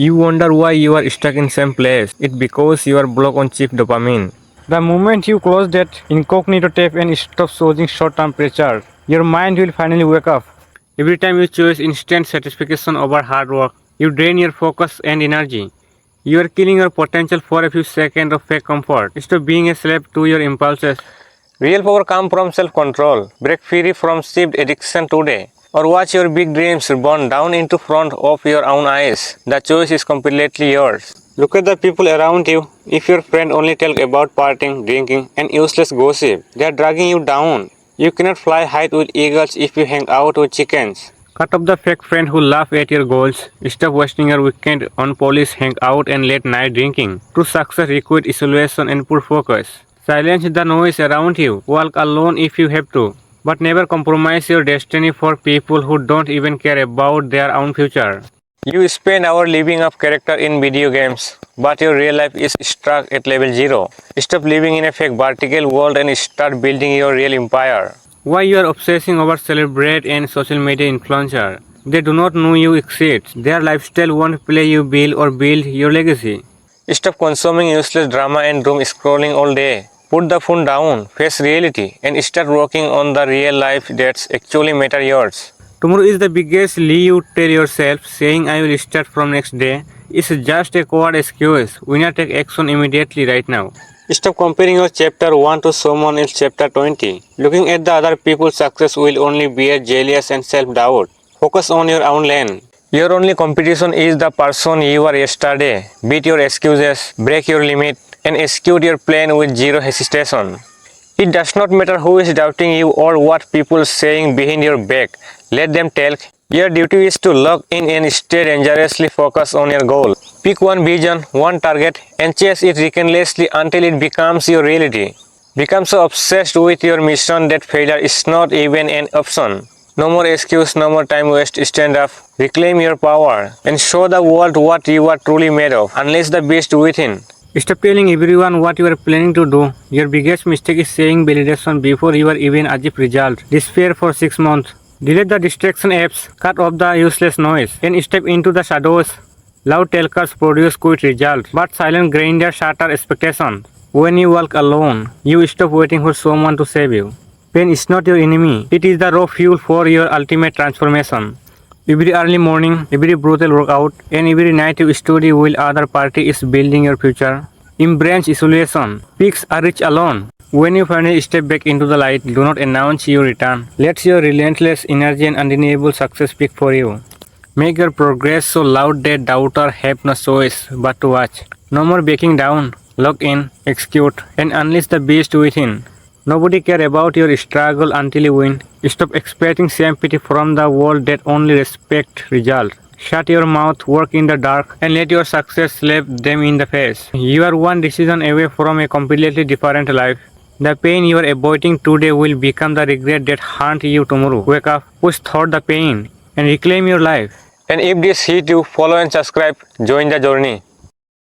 You wonder why you are stuck in same place. It's because you are blocked on cheap dopamine. The moment you close that incognito tab and stop choosing short-term pressure, your mind will finally wake up. Every time you choose instant satisfaction over hard work, you drain your focus and energy. You are killing your potential for a few seconds of fake comfort. Stop being a slave to your impulses. Real power comes from self-control. Break free from cheap addiction today. Or watch your big dreams burn down into front of your own eyes. The choice is completely yours. Look at the people around you. If your friend only tells about partying, drinking, and useless gossip, they are dragging you down. You cannot fly high with eagles if you hang out with chickens. Cut off the fake friend who laugh at your goals. Stop wasting your weekend on police hangout and late night drinking. True success requires isolation and poor focus. Silence the noise around you. Walk alone if you have to. But never compromise your destiny for people who don't even care about their own future. You spend hours living up character in video games, but your real life is stuck at level 0. Stop living in a fake vertical world and start building your real empire. Why you are obsessing over celebrity and social media influencer? They do not know you exist. Their lifestyle won't play you bill or build your legacy. Stop consuming useless drama and doom scrolling all day. Put the phone down, face reality, and start working on the real life that's actually matter yours. Tomorrow is the biggest lie you tell yourself. Saying I will start from next day is just a coward excuse. We need to take action immediately right now. Stop comparing your chapter 1 to someone else's chapter 20. Looking at the other people's success will only be a jealous and self-doubt. Focus on your own lane. Your only competition is the person you were yesterday. Beat your excuses, break your limit, and execute your plan with zero hesitation. It does not matter who is doubting you or what people are saying behind your back. Let them talk. Your duty is to lock in and stay dangerously focused on your goal. Pick one vision, one target, and chase it relentlessly until it becomes your reality. Become so obsessed with your mission that failure is not even an option. No more excuse, no more time waste. Stand up, reclaim your power, and show the world what you are truly made of. Unleash the beast within. Stop telling everyone what you are planning to do. Your biggest mistake is saying validation before you are even achieve result. Despair for 6 months. Delete the distraction apps, cut off the useless noise, and step into the shadows. Loud telcos produce quick results, but silent grinders shatter expectations. When you walk alone, you stop waiting for someone to save you. Pain is not your enemy. It is the raw fuel for your ultimate transformation. Every early morning, every brutal workout, and every night you study while other party is building your future. Embrace isolation. Peaks are reached alone. When you finally step back into the light, do not announce your return. Let your relentless energy and undeniable success speak for you. Make your progress so loud that doubters have no choice but to watch. No more backing down. Lock in, execute, and unleash the beast within. Nobody cares about your struggle until you win. Stop expecting sympathy from the world that only respects results. Shut your mouth, work in the dark, and let your success slap them in the face. You are one decision away from a completely different life. The pain you are avoiding today will become the regret that haunt you tomorrow. Wake up, push through the pain, and reclaim your life. And if this hit you, follow and subscribe. Join the journey.